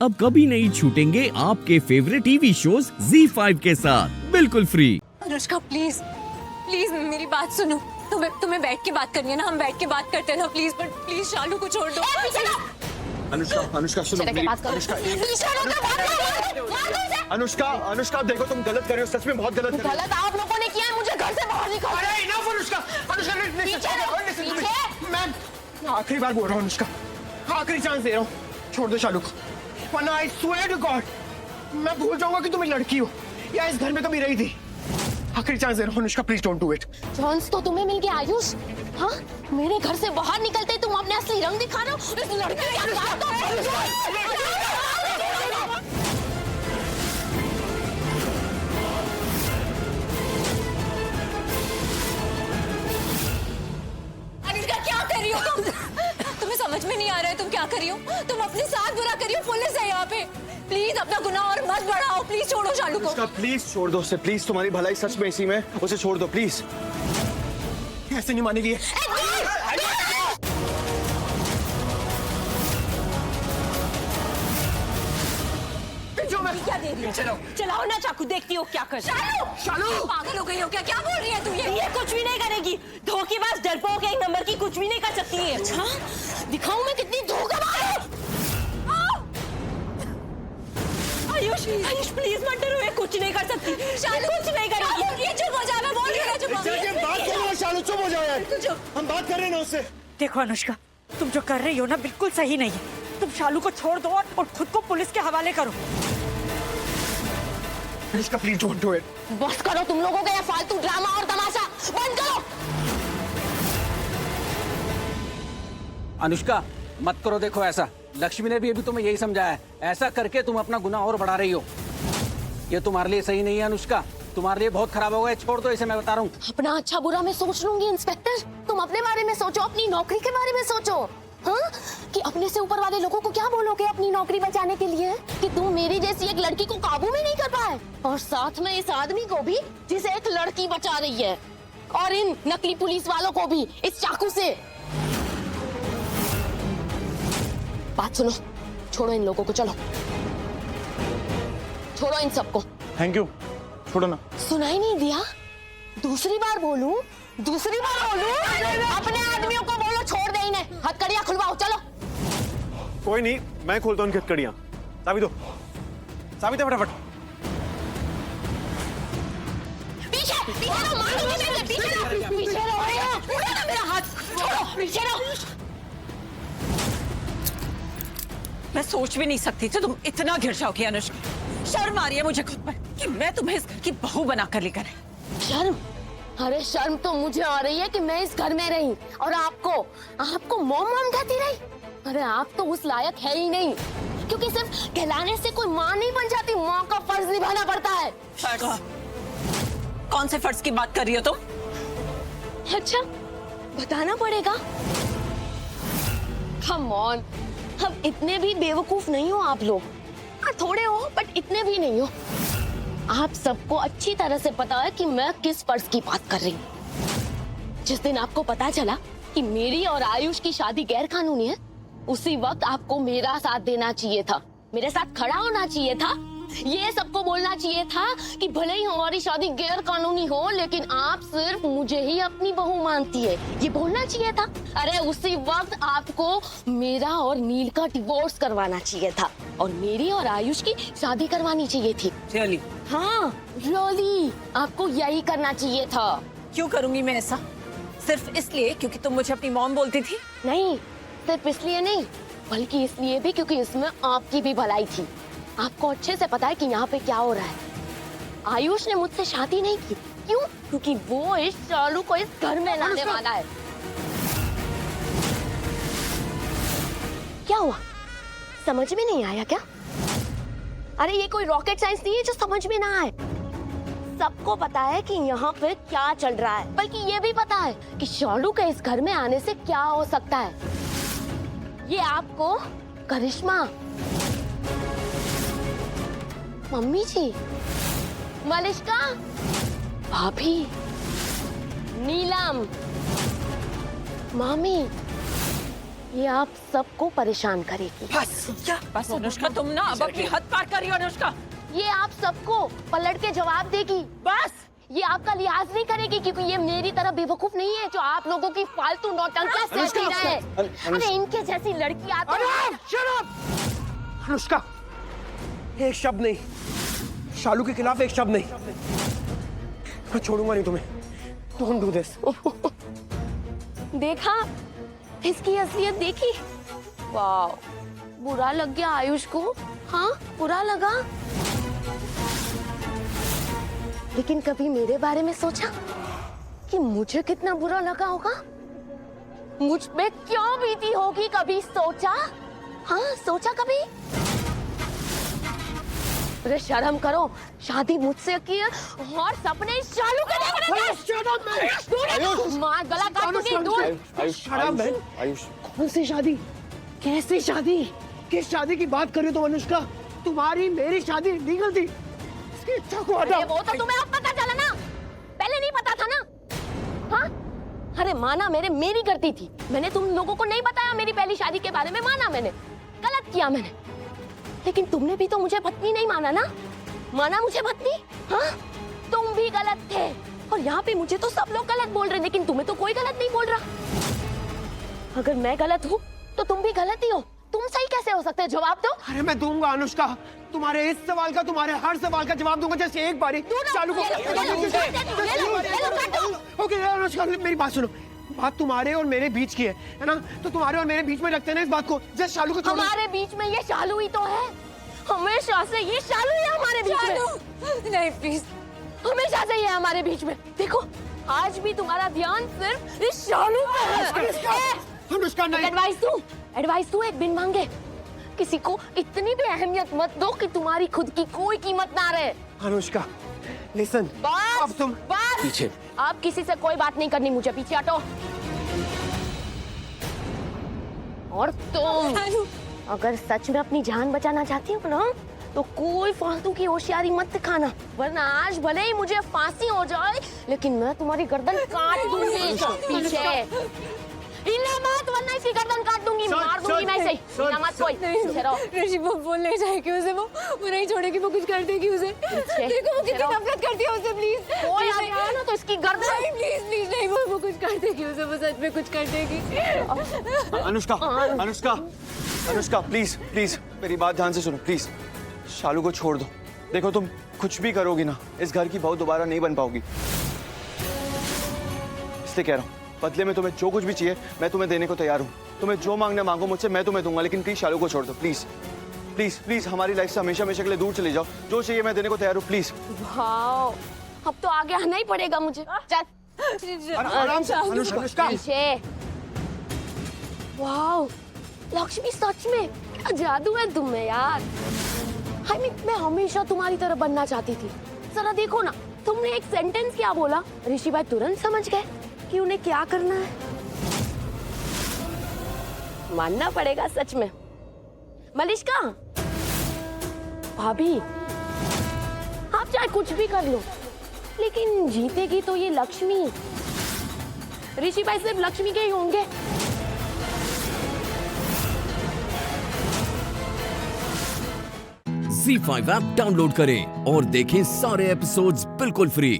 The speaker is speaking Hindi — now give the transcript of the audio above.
अब कभी नहीं छूटेंगे आपके फेवरेट टीवी शोज ZEE5 के साथ बिल्कुल फ्री। अनुष्का प्लीज प्लीज मेरी बात सुनो। तुम्हें बैठ के बात करनी है ना, हम बैठ के बात करते हैं ना। प्लीज बट प्लीज शालू को छोड़ दो। अनुष्का सुनो मेरी। अनुष्का अनुष्का देखो तुम गलत कर रहे हो, सच में बहुत गलत कर रहे हो। गलत आप लोगों ने किया है, मुझे घर से बाहर निकालो। अरे इनफ अनुष्का, अनुष्का मैम आखिरी बार बोल रहा हूँ अनुष्का, आखिरी चांस दे रहा हूँ, छोड़ दो शालू को, वरना आई स्वेयर टू गॉड मैं भूल जाऊंगा कि तुम एक लड़की हो या इस घर में कभी रही थी। आखिरी चांस दे रहा हूँ Anushka, please don't do it. Chance तो तुम्हें मिल गया आयुष। हाँ मेरे घर से बाहर निकलते तुम अपने असली रंग दिखा रहे हो। इस लड़के अनुष्का क्या कर रही हो तुम? तुम्हें समझ में नहीं आ रहा है तुम क्या कर रही हो? तुम अपने साथ बुरा कर रही हो। पुलिस है यहाँ पे, प्लीज अपना गुनाह और मत बढ़ाओ। प्लीज छोड़ो शालू को। अनुष्का प्लीज छोड़ दो उसे, प्लीज तुम्हारी भलाई सच में इसी में, उसे छोड़ दो प्लीज। ऐसे नहीं मानेगी। क्या दे रही हो? चलाओ ना चाकू, देखती हो क्या कर। शालू पागल हो गई हो क्या? क्या बोल रही है तू? ये कुछ भी नहीं करेगी। धोखेबाज डरपोक एक नंबर की, कुछ भी नहीं कर सकती है। अच्छा दिखाऊं मैं कितनी धोखेबाज हूं। आयुष आयुष प्लीज मत डरो, ये कुछ नहीं कर सकती। शालू कुछ नहीं करेगी। ये चुप हो जा, मैं बोल रही हूँ चुप हो जा। बात कर रहे हो शालू, चुप हो जाओ यार, हम बात कर रहे हैं ना उससे। देखो अनुष्का, तुम जो कर रही हो ना बिल्कुल सही नहीं है। तुम शालू को छोड़ दो और खुद को पुलिस के हवाले करो। Anushka please don't do it. बस करो तुम लोगों का ये फालतू ड्रामा और तमाशा बंद करो। अनुष्का मत करो, देखो ऐसा लक्ष्मी ने भी अभी तुम्हें यही समझाया है, ऐसा करके तुम अपना गुनाह और बढ़ा रही हो। ये तुम्हारे लिए सही नहीं है अनुष्का, तुम्हारे लिए बहुत खराब होगा। छोड़ दो इसे, मैं बता रहा हूँ। अपना अच्छा बुरा मैं सोच लूंगी इंस्पेक्टर, तुम अपने बारे में सोचो, अपनी नौकरी के बारे में सोचो। हाँ कि अपने से ऊपर वाले लोगों को क्या बोलोगे अपनी नौकरी बचाने के लिए कि तुम मेरी जैसी एक लड़की को काबू में नहीं कर पाए, और साथ में इस आदमी को भी जिसे एक लड़की बचा रही है, और इन नकली पुलिस वालों को भी इस चाकू से। बात सुनो, छोड़ो इन लोगों को, चलो छोड़ो इन सबको। थैंक यू, छोड़ो ना। सुनाई नहीं दिया? दूसरी बार बोलूं? अपने आदमियों को बोलो छोड़ दे इन्हें, हथकड़ियां खुलवाओ। चलो कोई नहीं, मैं खोलता हूँ उनकी हथकड़ियां। चाबी दो, चाबी दो फटाफट। पीछे रहो, मारूंगी मैं, पीछे रहो, छोड़ो ना मेरा हाथ, छोड़ो, पीछे रहो। मैं सोच भी नहीं सकती थी तुम इतना गिर जाओगी अनुष्का। शर्म आ रही है मुझे खुद पर कि मैं तुम्हें इस घर की बहू बनाकर लेकर आई। शर्म? अरे शर्म तो मुझे आ रही है कि मैं इस घर में रही और आपको मॉम कहती रही। अरे आप तो उस लायक है ही नहीं, क्योंकि सिर्फ कहलाने से कोई माँ नहीं बन जाती, माँ का फर्ज निभाना पड़ता है। कौन से फर्ज की बात कर रही हो तुम? अच्छा बताना पड़ेगा। कम ऑन, हम इतने भी बेवकूफ नहीं हो आप लोग। थोड़े हो बट इतने भी नहीं हो। आप सबको अच्छी तरह से पता है कि मैं किस फर्ज की बात कर रही हूँ। जिस दिन आपको पता चला कि मेरी और आयुष की शादी गैर कानूनी है, उसी वक्त आपको मेरा साथ देना चाहिए था, मेरे साथ खड़ा होना चाहिए था, ये सबको बोलना चाहिए था कि भले ही हमारी शादी गैर कानूनी हो लेकिन आप सिर्फ मुझे ही अपनी बहू मानती है, ये बोलना चाहिए था। अरे उसी वक्त आपको मेरा और नील का डिवोर्स करवाना चाहिए था और मेरी और आयुष की शादी करवानी चाहिए थी। रियली? हाँ रियली, आपको यही करना चाहिए था। क्यों करूंगी मैं ऐसा? सिर्फ इसलिए क्योंकि तुम मुझे अपनी मॉम बोलती थी? नहीं, सिर्फ इसलिए नहीं बल्कि इसलिए भी क्योंकि इसमें आपकी भी भलाई थी। आपको अच्छे से पता है कि यहाँ पे क्या हो रहा है। आयुष ने मुझसे शादी नहीं की, क्यों? क्योंकि वो इस शालू को इस घर में लाने वाला है। क्या हुआ, समझ में नहीं आया क्या? अरे ये कोई रॉकेट साइंस नहीं है जो समझ में ना आए। सबको पता है कि यहाँ पे क्या चल रहा है, बल्कि ये भी पता है कि शालू के इस घर में आने से क्या हो सकता है। ये आपको करिश्मा, मम्मी जी, मलिष्का, भाभी, नीलम, मामी, ये आप सबको परेशान करेगी। बस अनुष्का, तुम ना अब अपनी हद पार कर रही हो अनुष्का। ये आप सबको पलट के जवाब देगी। बस ये आपका लिहाज नहीं करेगी क्योंकि ये मेरी तरह बेवकूफ नहीं है जो आप लोगों की फालतू नौटंकियां सहती रहे। अरे इनके जैसी लड़की आती है। अनुष्का, एक शब्द नहीं, शालू के खिलाफ एक शब्द नहीं। मैं छोड़ूंगा नहीं तुम्हें। Don't do this. देखा, इसकी असलियत देखी। वाह, बुरा लग गया आयुष को। हाँ, बुरा लगा। लेकिन कभी मेरे बारे में सोचा कि मुझे कितना बुरा लगा होगा? मुझ पे क्यों बीती होगी? कभी सोचा? हाँ, सोचा कभी? अरे शर्म करो, शादी मुझसे की है और सपने शालू के मार गला काट दूंगी। दूर। आयुष, कौन सी शादी? कैसी शादी? किस शादी की बात कर रही हो तुम अनुष्का? तुम्हारी मेरी शादी लीगल थी। इसकी इच्छा को हटाओ। वो तो तुम्हें अब पता चला ना, पहले नहीं पता था ना? हाँ? अरे माना मेरी गलती थी। मैंने तुम लोगों को नहीं बताया मेरी पहली शादी के बारे में। माना मैंने, गलत किया मैंने। लेकिन तुमने भी तो मुझे पत्नी नहीं माना ना? माना मुझे पत्नी? हाँ? तुम भी गलत थे और यहाँ पे मुझे तो सब लोग गलत बोल रहे, लेकिन तुम्हें तो कोई गलत नहीं बोल रहा। अगर मैं गलत हूँ तो तुम भी गलत ही हो। तुम सही कैसे हो सकते हो? जवाब दो। अरे मैं दूंगा अनुष्का, तुम्हारे इस सवाल का, तुम्हारे हर सवाल का जवाब दूंगा। जैसे एक बारी शालू को। ओके अनुष्का, मेरी बात सुनो। बात तुम्हारे और मेरे बीच की है ना? तो तुम्हारे और मेरे बीच में रखते हैं ना इस बात को। जैसे शालू को छोड़ो। हमारे बीच में ये शालू ही तो है। हमेशा से ये शालू ही है हमारे बीच में। नहीं प्लीज, हमेशा से ये है हमारे बीच में। देखो, आज भी तुम्हारा ध्यान सिर्फ इस शालू पे है। अनुष्का नहीं। एडवाइस दो एक बिन मांगे। किसी को इतनी भी अहमियत मत दो कि तुम्हारी खुद की कोई कीमत ना रहे। अनुष्का लिसन, अब तुम पीछे। आप किसी से कोई बात नहीं करनी, मुझे पीछे हटो। और तुम अगर सच में अपनी जान बचाना चाहती हो ना, तो कोई फालतू की होशियारी मत दिखाना, वरना आज भले ही मुझे फांसी हो जाए लेकिन मैं तुम्हारी गर्दन काट दूंगी। पीछे हिलना मत, वरना इसकी गर्दन काट दूंगी, मार दूंगी मैं इसे। हिलना मत कोई। पीछे रहो। ऋषि वो बोल नहीं जाएगी उसे, वो नहीं छोड़ेगी, वो कुछ कर देगी उसे। देखो वो कितनी नफरत करती है उसे। प्लीज कोई आ गया ना तो इसकी गर्दन। प्लीज प्लीज नहीं, वो कुछ कर देगी उसे, वो सच में कुछ कर देगी। अनुष्का, अनुष्का, अनुष्का प्लीज प्लीज मेरी बात ध्यान से सुनो प्लीज। शालू को छोड़ दो। देखो तुम कुछ भी करोगी ना, इस घर की बहू दोबारा नहीं बन पाओगी। इसलिए कह रहा हूँ, बदले में तुम्हें जो कुछ भी चाहिए मैं तुम्हें देने को तैयार हूँ। तुम्हें जो मांगना मांगो मुझसे, मैं तुम्हें दूंगा। लेकिन प्लीज शालू को छोड़ दो। प्लीज प्लीज प्लीज, हमारी लाइफ से हमेशा हमेशा के लिए दूर चले जाओ। जो चाहिए मैं देने को तैयार हूँ। प्लीज। वाओ, अब तो आगे आना ही पड़ेगा मुझे। चल आराम से अनुष्का। पीछे। वाओ, लक्ष्मी सच में क्या जादू है तुम में यार। मैं हमेशा तुम्हारी तरह बनना चाहती थी। जरा देखो ना, तुमने एक सेंटेंस क्या बोला, ऋषि भाई तुरंत समझ गए कि उन्हें क्या करना है। मानना पड़ेगा सच में। मलिष्का भाभी, आप चाहे कुछ भी कर लो, लेकिन जीतेगी तो ये लक्ष्मी। ऋषि भाई सिर्फ लक्ष्मी के ही होंगे। Z5 ऐप डाउनलोड करें और देखें सारे एपिसोड्स बिल्कुल फ्री।